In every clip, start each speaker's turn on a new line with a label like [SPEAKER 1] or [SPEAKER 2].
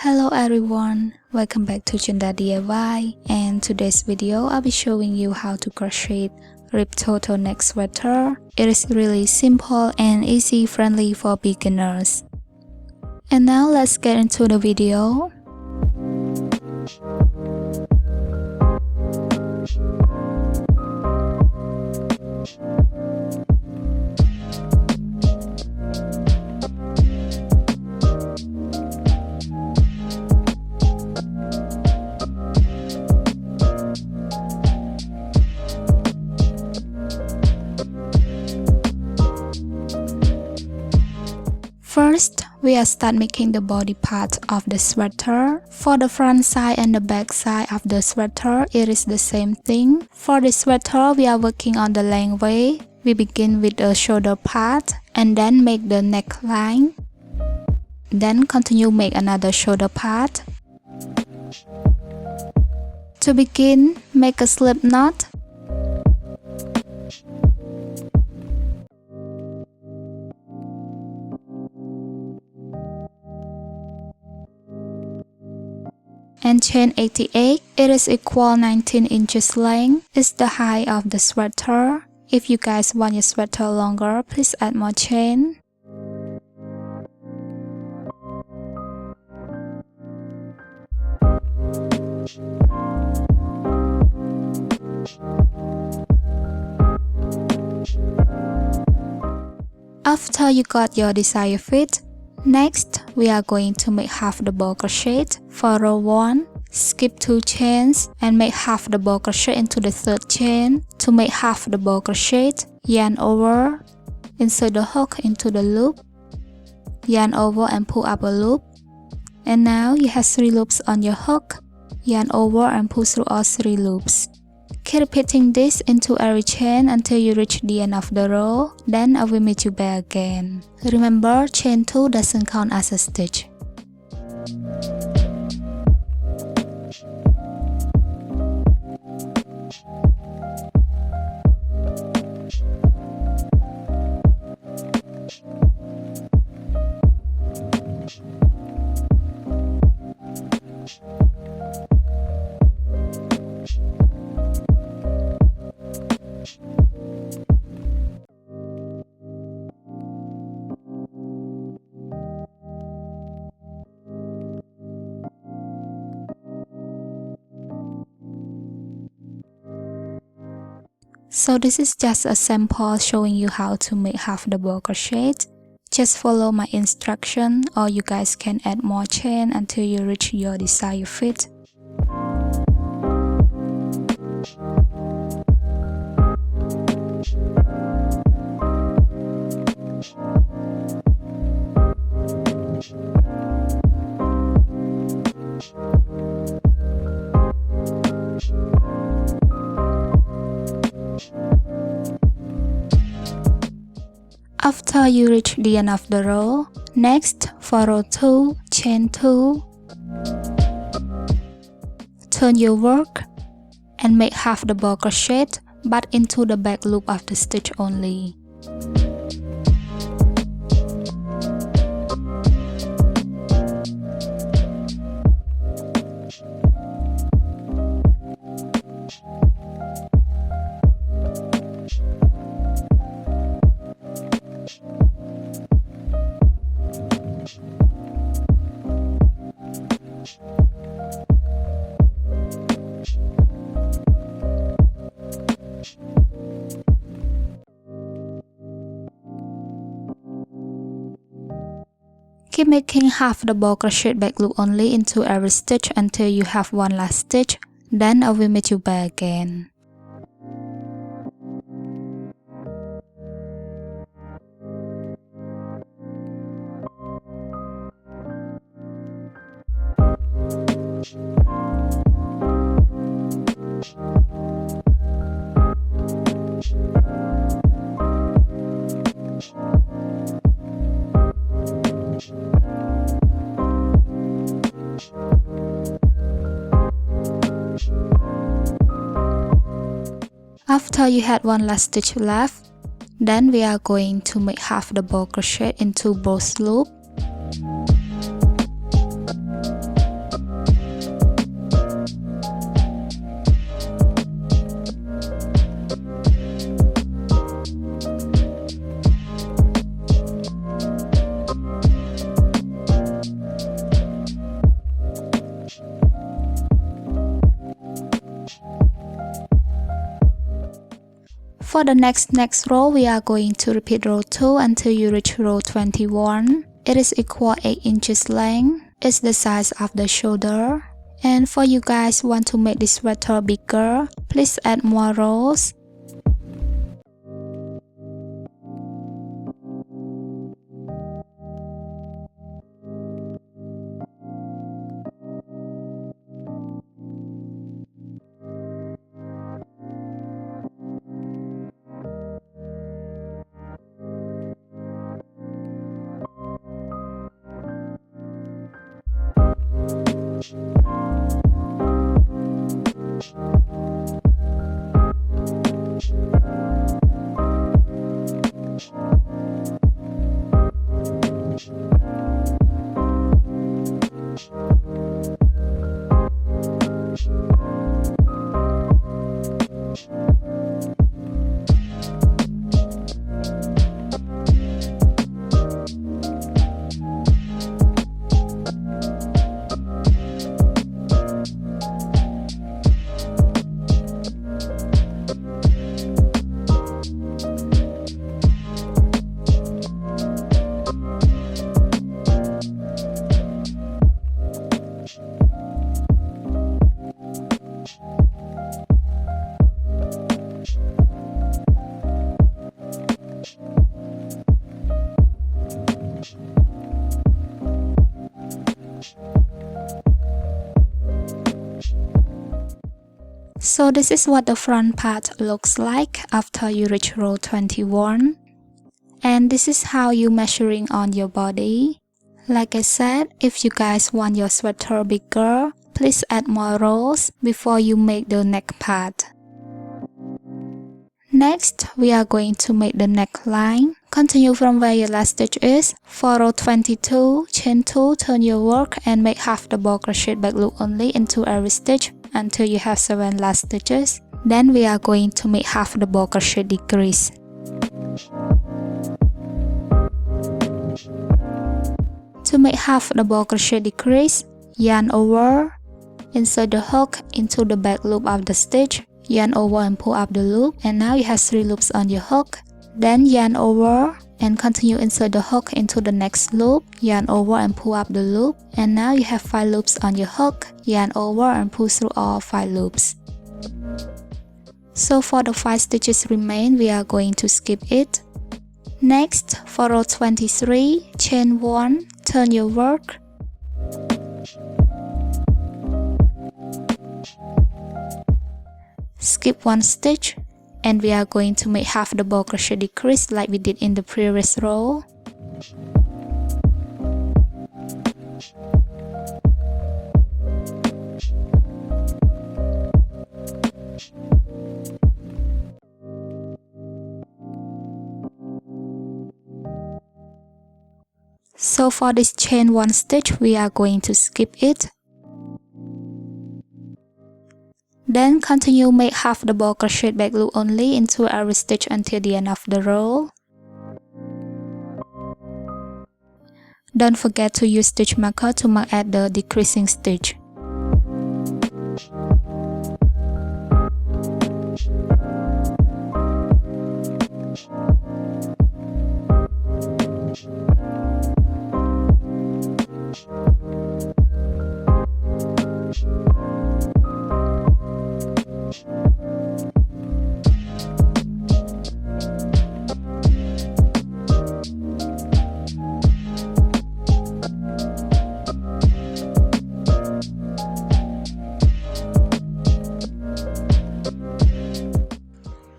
[SPEAKER 1] Hello everyone, welcome back to Chunda DIY, and today's video I'll be showing you how to crochet rib turtleneck sweater. It is really simple and easy friendly for beginners. And now let's get into the video. First, we'll start making the body part of the sweater. For the front side and the back side of the sweater, it is the same thing. For the sweater, we are working on the length way. We begin with the shoulder part and then make the neckline. Then continue make another shoulder part. To begin, make a slip knot. And chain 88, it is equal 19 inches length. It's the height of the sweater. If you guys want your sweater longer, please add more chain. After you got your desired fit, next, we are going to make half the double crochet. For row 1, skip 2 chains and make half the double crochet into the third chain. To make half the double crochet, yarn over, insert the hook into the loop, yarn over and pull up a loop. And now you have 3 loops on your hook, yarn over and pull through all 3 loops. Keep repeating this into every chain until you reach the end of the row, then I will meet you back again. Remember, chain 2 doesn't count as a stitch. So this is just a sample showing you how to make half the double crochet. Just follow my instruction, or you guys can add more chain until you reach your desired fit. After you reach the end of the row, next for row 2, chain 2, turn your work and make half the double crochet but into the back loop of the stitch only. Keep making half the double crochet back loop only into every stitch until you have one last stitch, then I will meet you back again. After you had one last stitch left, then we are going to make half the double crochet into both loops. For the next row, we are going to repeat row 2 until you reach row 21. It is equal 8 inches length. It's the size of the shoulder. And for you guys want to make this sweater bigger, please add more rows. So this is what the front part looks like after you reach row 21. And this is how you measuring on your body. Like I said, if you guys want your sweater bigger, please add more rows before you make the neck part. Next, we are going to make the neckline. Continue from where your last stitch is. For row 22, chain 2, turn your work and make half double crochet back loop only into every stitch until you have 7 last stitches. Then we are going to make half double crochet decrease. To make half double crochet decrease, yarn over, insert the hook into the back loop of the stitch, yarn over and pull up the loop, and now you have 3 loops on your hook. Then yarn over and continue insert the hook into the next loop, yarn over and pull up the loop, and now you have 5 loops on your hook, yarn over and pull through all 5 loops. So for the 5 stitches remain, we are going to skip it. Next, for row 23, chain 1, turn your work. Skip 1 stitch, and we are going to make half double crochet decrease like we did in the previous row. So for this chain 1 stitch, we are going to skip it. Then continue make half double crochet back loop only into every stitch until the end of the row. Don't forget to use stitch marker to mark at the decreasing stitch.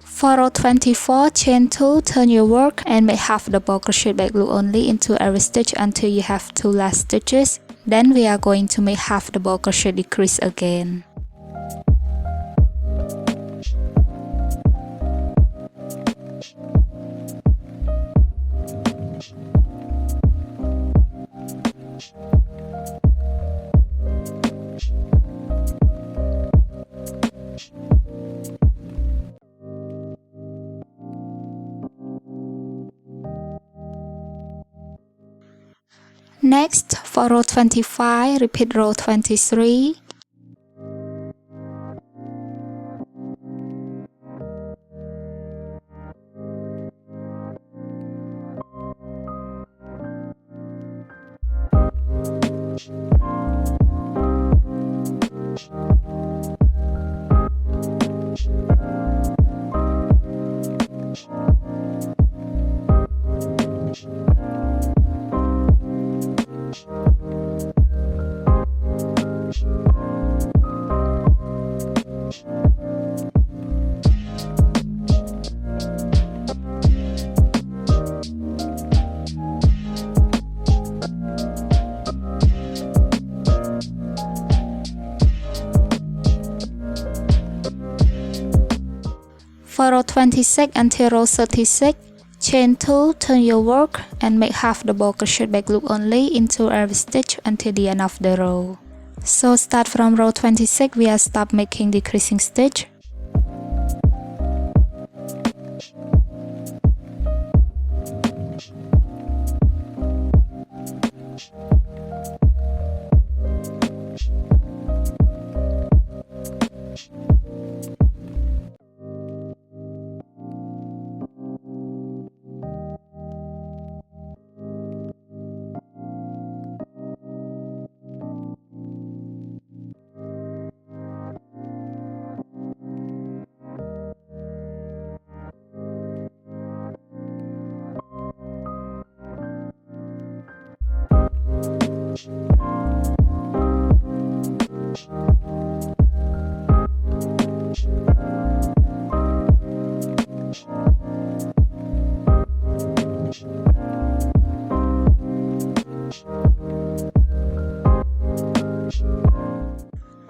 [SPEAKER 1] For row 24, chain 2, turn your work and make half double crochet back loop only into every stitch until you have 2 last stitches. Then we are going to make half double crochet decrease again. Next, for row 25, repeat row 23. For row 26 until row 36, chain 2, turn your work and make half double crochet back loop only into every stitch until the end of the row. So start from row 26, we are stop making decreasing stitch.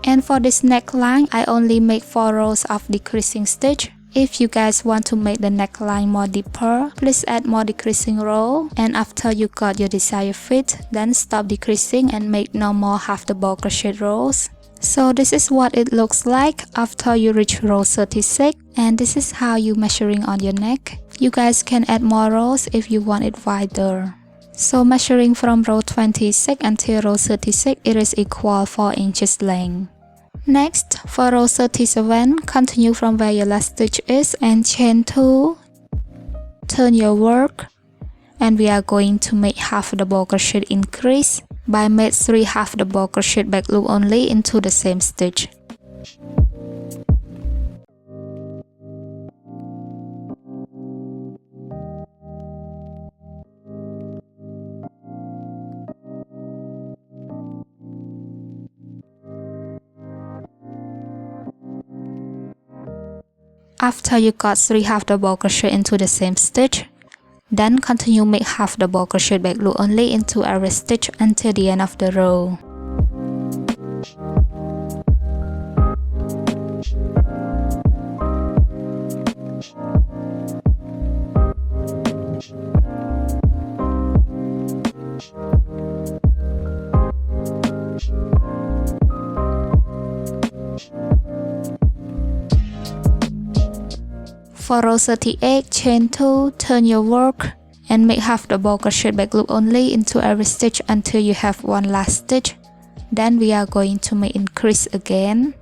[SPEAKER 1] And for this neckline, I only make 4 rows of decreasing stitch. If you guys want to make the neckline more deeper, please add more decreasing row. And after you got your desired fit, then stop decreasing and make no more half double crochet rows. So this is what it looks like after you reach row 36, and this is how you measuring on your neck. You guys can add more rows if you want it wider. So measuring from row 26 until row 36, it is equal 4 inches length. Next, for row 37, continue from where your last stitch is and chain 2, turn your work, and we are going to make half double crochet increase by make 3 half double crochet back loop only into the same stitch. After you got 3 half double crochet into the same stitch, then continue make half double crochet back loop only into every stitch until the end of the row. For row 38, chain 2, turn your work, and make half double crochet back loop only into every stitch until you have one last stitch. Then we are going to make increase again.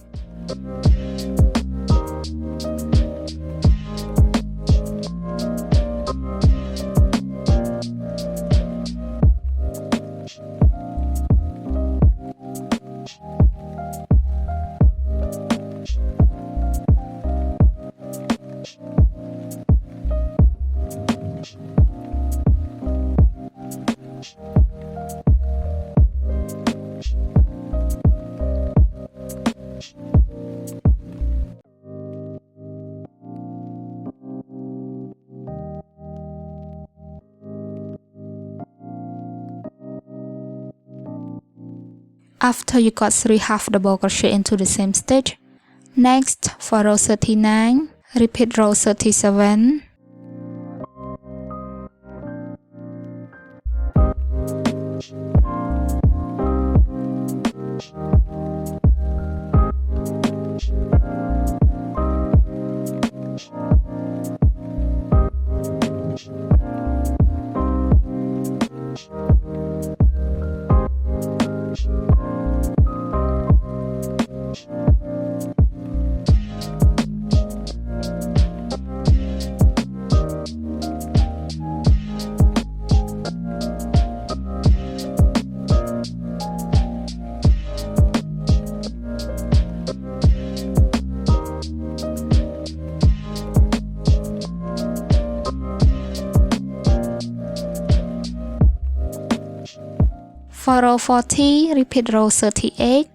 [SPEAKER 1] After you got 3 half double crochet into the same stitch, next for row 39, repeat row 37. For row 40, repeat row 38.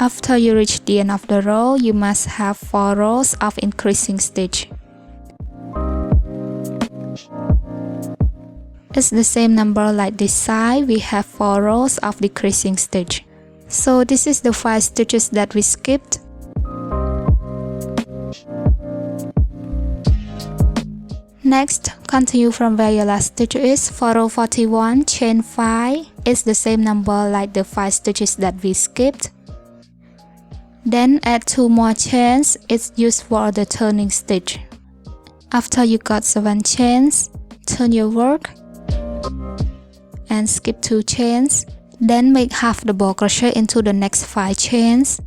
[SPEAKER 1] After you reach the end of the row, you must have 4 rows of increasing stitch. It's the same number like this side, we have 4 rows of decreasing stitch. So this is the 5 stitches that we skipped. Next, continue from where your last stitch is. For row 41, chain 5. It's the same number like the 5 stitches that we skipped. Then add 2 more chains, it's used for the turning stitch. After you got 7 chains, turn your work and skip 2 chains. Then make half double crochet into the next 5 chains.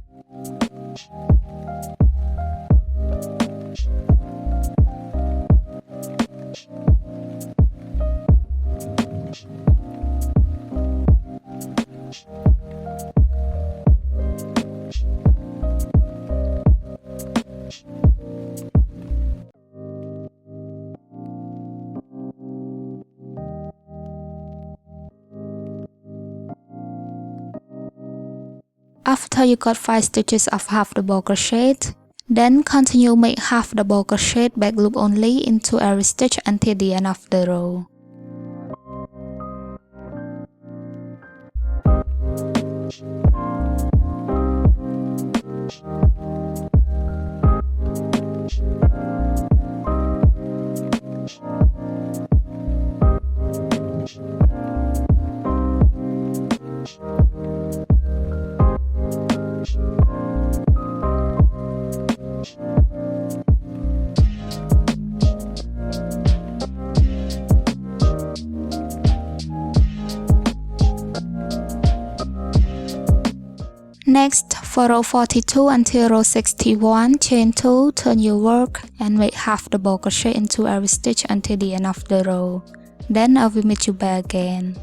[SPEAKER 1] After you got 5 stitches of half double crochet, then continue make half double crochet back loop only into every stitch until the end of the row. Next, for row 42 until row 61, chain 2, turn your work and make half double crochet into every stitch until the end of the row. Then I will meet you back again.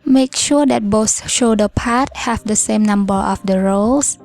[SPEAKER 1] Make sure that both shoulder pads have the same number of the rows.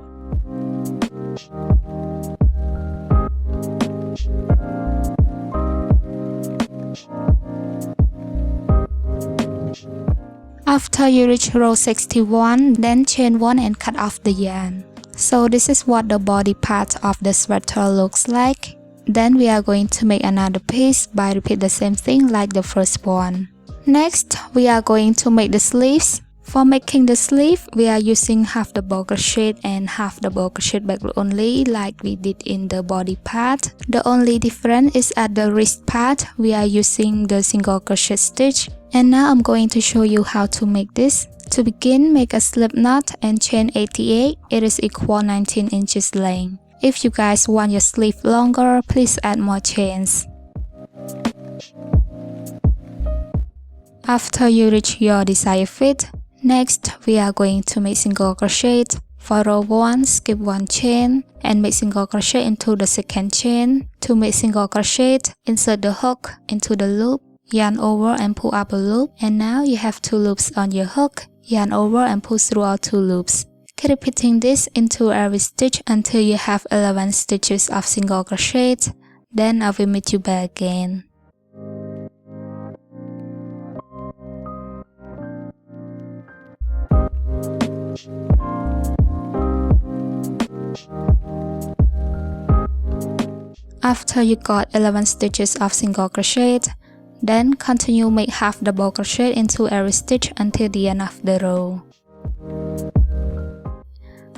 [SPEAKER 1] After you reach row 61, then chain 1 and cut off the yarn. So this is what the body part of the sweater looks like. Then we are going to make another piece by repeat the same thing like the first one. Next, we are going to make the sleeves. For making the sleeve, we are using half double crochet and half double crochet back loop only like we did in the body part. The only difference is at the wrist part, we are using the single crochet stitch. And now I'm going to show you how to make this. To begin, make a slip knot and chain 88. It is equal 19 inches length. If you guys want your sleeve longer, please add more chains. After you reach your desired fit, next we are going to make single crochet. For row 1, skip 1 chain and make single crochet into the second chain. To make single crochet, insert the hook into the loop, yarn over and pull up a loop, and now you have 2 loops on your hook, yarn over and pull throughout 2 loops. Keep repeating this into every stitch until you have 11 stitches of single crochet. Then I will meet you back again. After you got 11 stitches of single crochet, then continue make half double crochet into every stitch until the end of the row.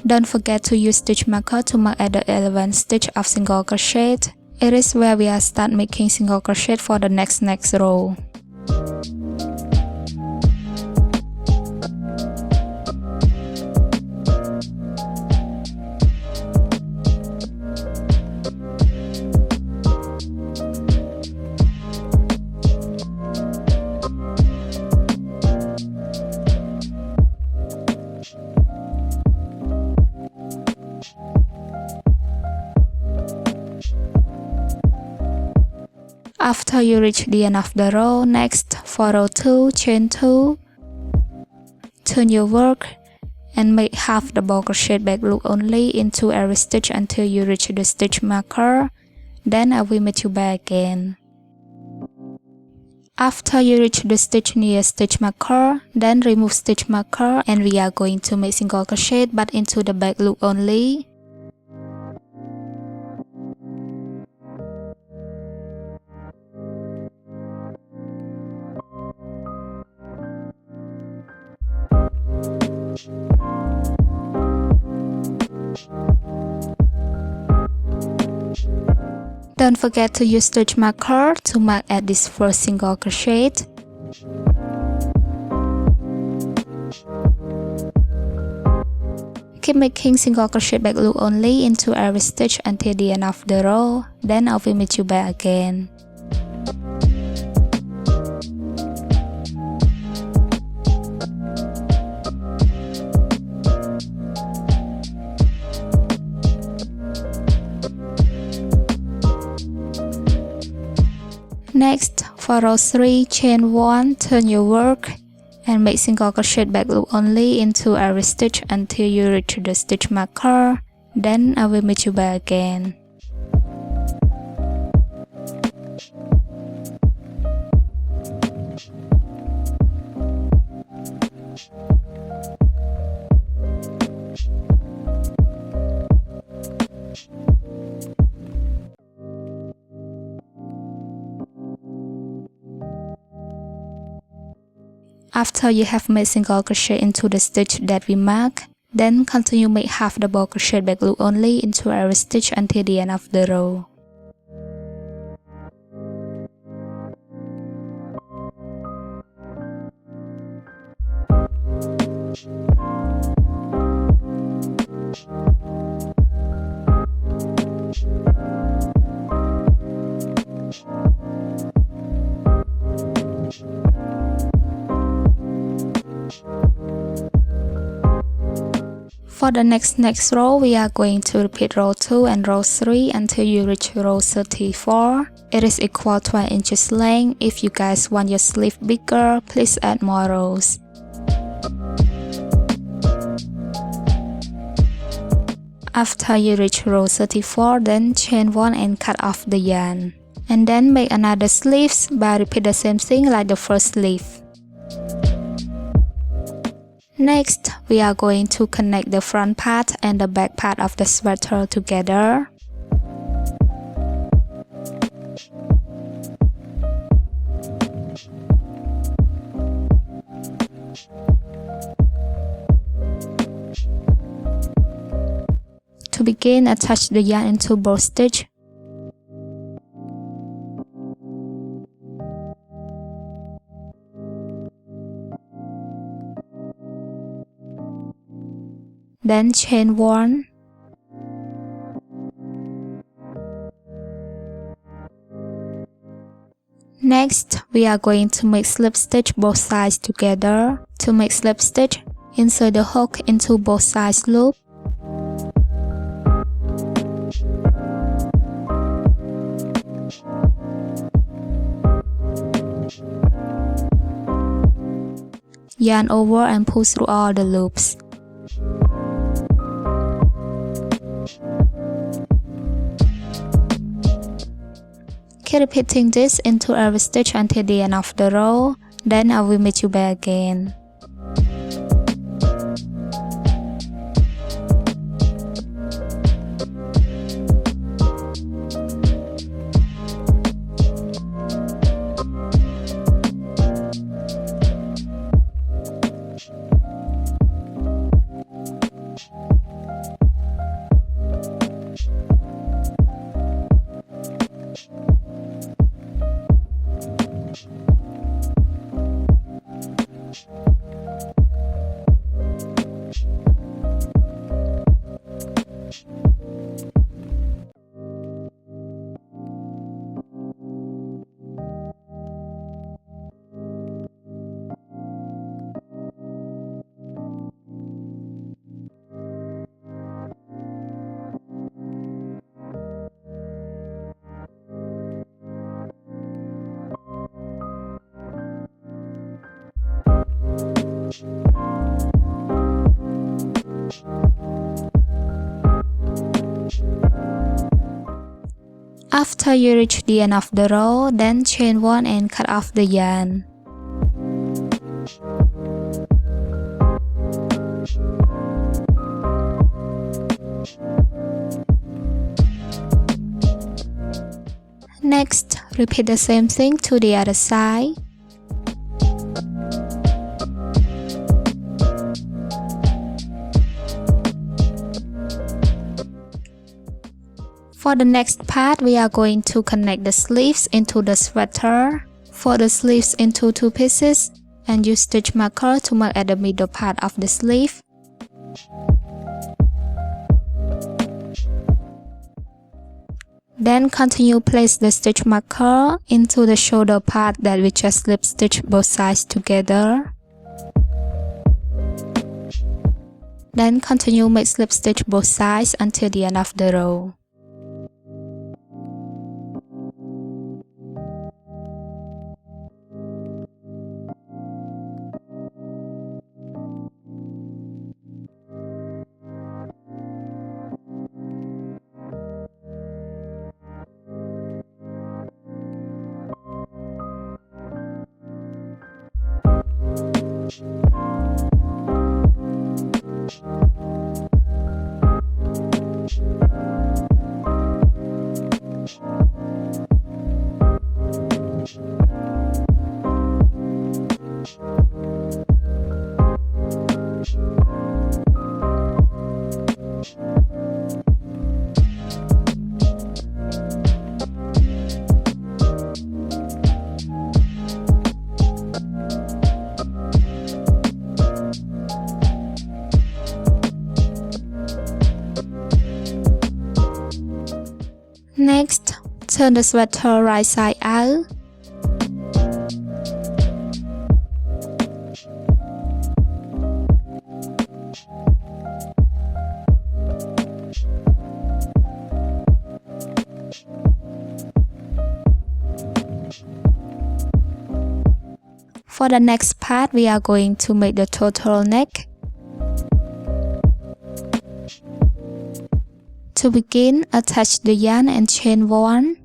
[SPEAKER 1] Don't forget to use stitch marker to mark at the 11th stitch of single crochet. It is where we are start making single crochet for the next row. After you reach the end of the row, next for row 2, chain 2, turn your work and make half double crochet back loop only into every stitch until you reach the stitch marker. Then I will meet you back again. After you reach the stitch near stitch marker, then remove stitch marker and we are going to make single crochet but into the back loop only. Don't forget to use stitch marker to mark at this first single crochet. Keep making single crochet back loop only into every stitch until the end of the row. Then I will meet you back again. Next, for row 3, chain 1, turn your work and make single crochet back loop only into every stitch until you reach the stitch marker. Then I will meet you back again. After you have made single crochet into the stitch that we mark, then continue make half double crochet back loop only into every stitch until the end of the row. For the next row, we are going to repeat row 2 and row 3 until you reach row 34. It is equal to 1 inches length. If you guys want your sleeve bigger, please add more rows. After you reach row 34, then chain 1 and cut off the yarn. And then make another sleeves by repeat the same thing like the first sleeve. Next, we are going to connect the front part and the back part of the sweater together. To begin, attach the yarn into both stitches. Then chain 1, next we are going to make slip stitch both sides together. To make slip stitch, insert the hook into both sides loop. Yarn over and pull through all the loops. Keep repeating this into every stitch until the end of the row. Then I will meet you back again. After you reach the end of the row, then chain 1 and cut off the yarn. Next, repeat the same thing to the other side. For the next part, we are going to connect the sleeves into the sweater. Fold the sleeves into 2 pieces and use stitch marker to mark at the middle part of the sleeve. Then continue place the stitch marker into the shoulder part that we just slip stitch both sides together. Then continue make slip stitch both sides until the end of the row. Next, turn the sweater right side out. For the next part, we are going to make the turtleneck. To begin, attach the yarn and chain 1.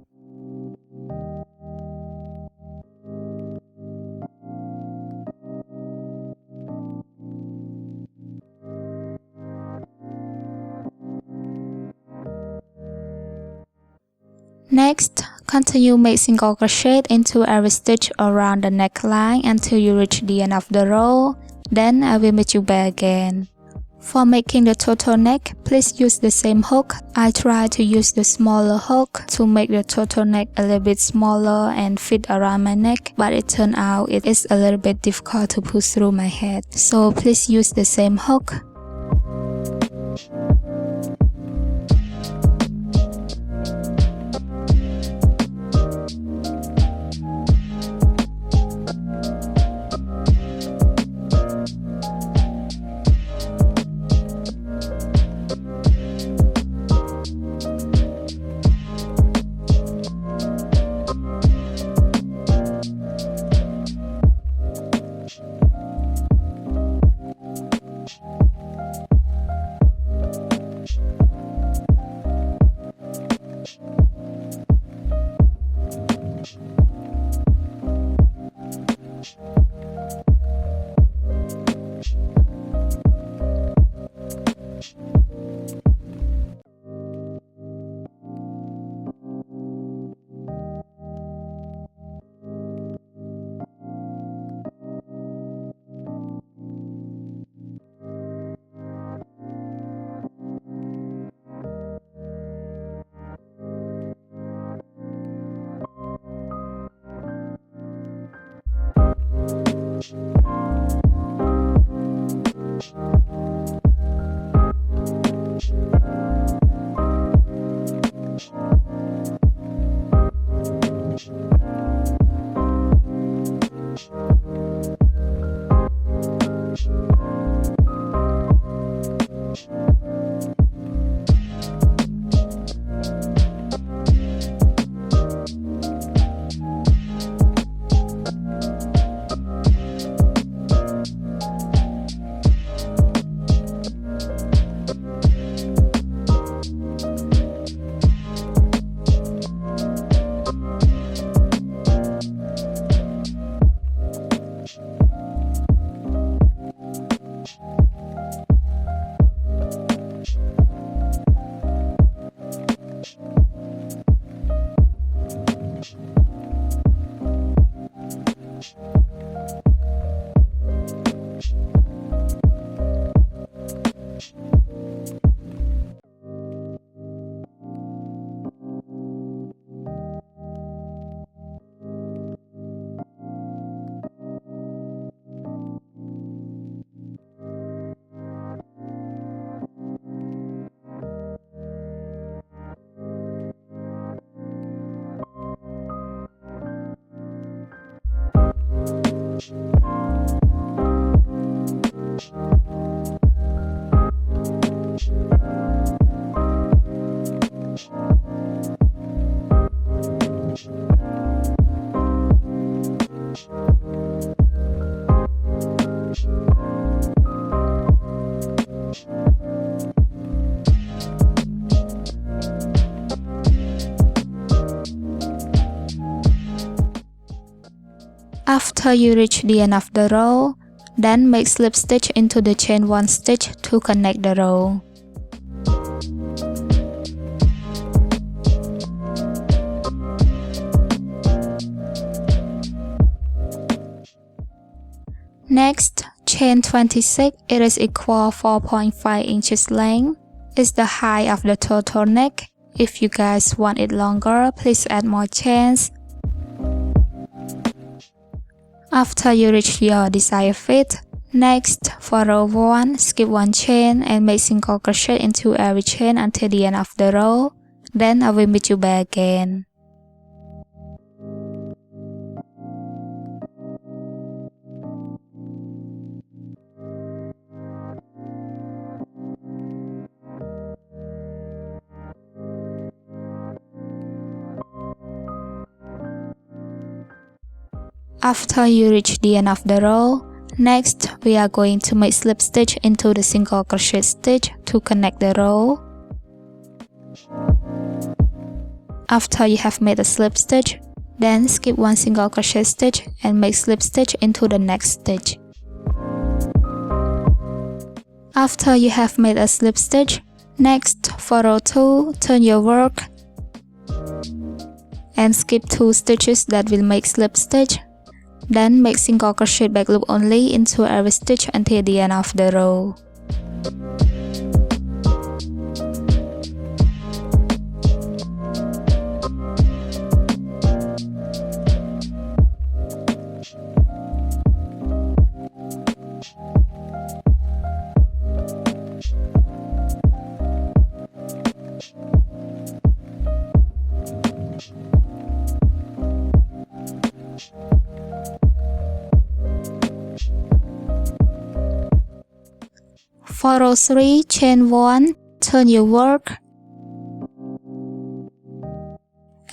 [SPEAKER 1] Next, continue make single crochet into every stitch around the neckline until you reach the end of the row. Then I will meet you back again. For making the turtleneck, please use the same hook. I try to use the smaller hook to make the turtleneck a little bit smaller and fit around my neck, but it turned out it is a little bit difficult to push through my head. So please use the same hook. After you reach the end of the row, then make slip stitch into the chain 1 stitch to connect the row. Next, chain 26, it is equal 4.5 inches length. It's the height of the turtleneck. If you guys want it longer, please add more chains. After you reach your desired fit, next, for row 1, skip 1 chain and make single crochet into every chain until the end of the row. Then I will meet you back again. After you reach the end of the row, next we are going to make slip stitch into the single crochet stitch to connect the row. After you have made a slip stitch, then skip 1 single crochet stitch and make slip stitch into the next stitch. After you have made a slip stitch, next for row 2, turn your work and skip 2 stitches that will make slip stitch. Then make single crochet back loop only into every stitch until the end of the row. For row 3, chain 1, turn your work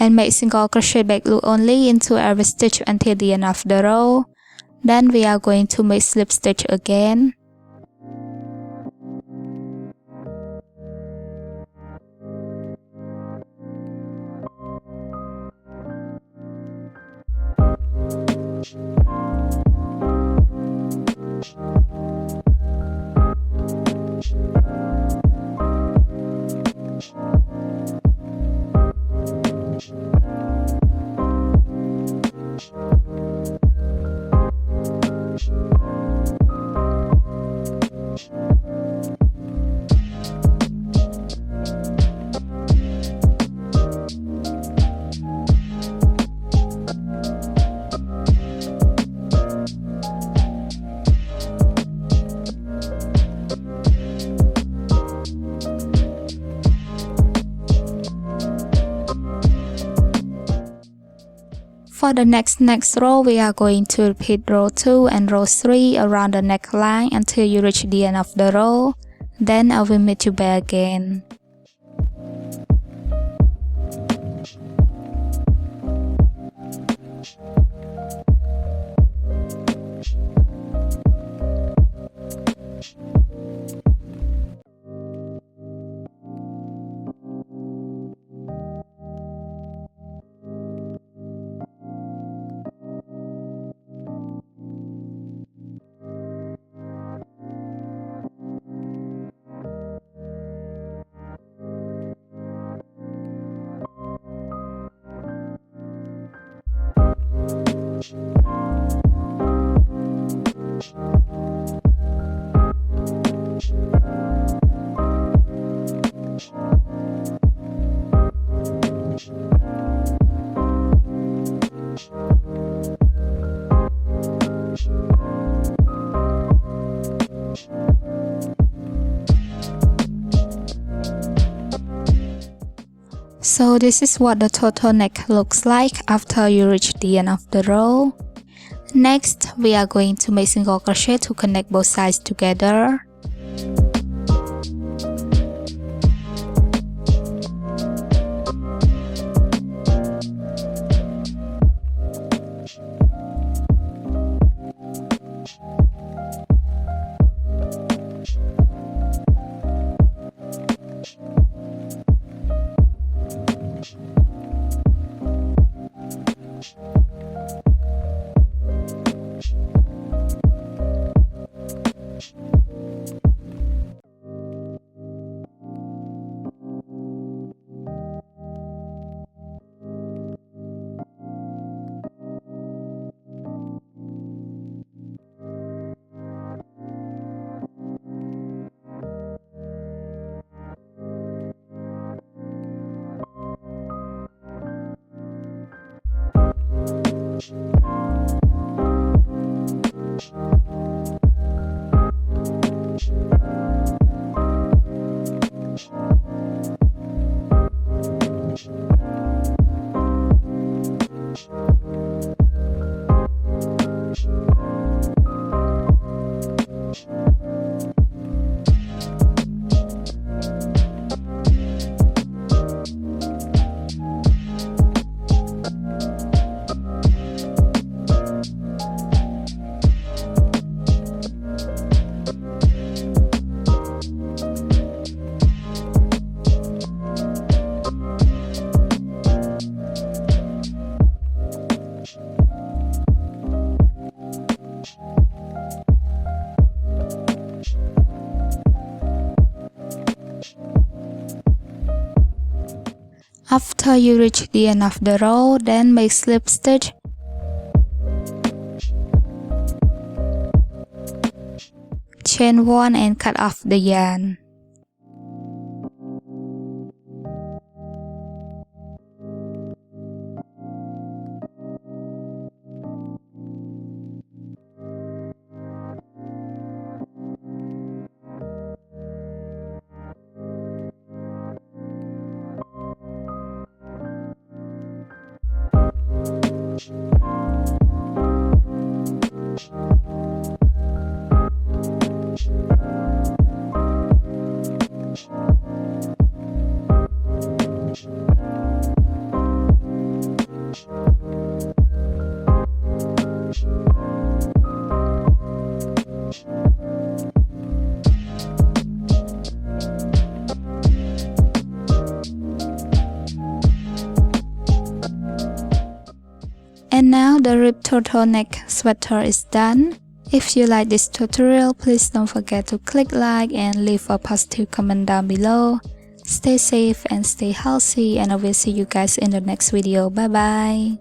[SPEAKER 1] and make single crochet back loop only into every stitch until the end of the row. Then we are going to make slip stitch again. For the next row, we are going to repeat row 2 and row 3 around the neckline until you reach the end of the row. Then I will meet you back again. So this is what the turtleneck looks like after you reach the end of the row. Next, we are going to make single crochet to connect both sides together. After you reach the end of the row, then make slip stitch. Chain 1 and cut off the yarn. And now the rib turtleneck sweater is done. If you like this tutorial, please don't forget to click like and leave a positive comment down below. Stay safe and stay healthy, and I will see you guys in the next video. Bye bye.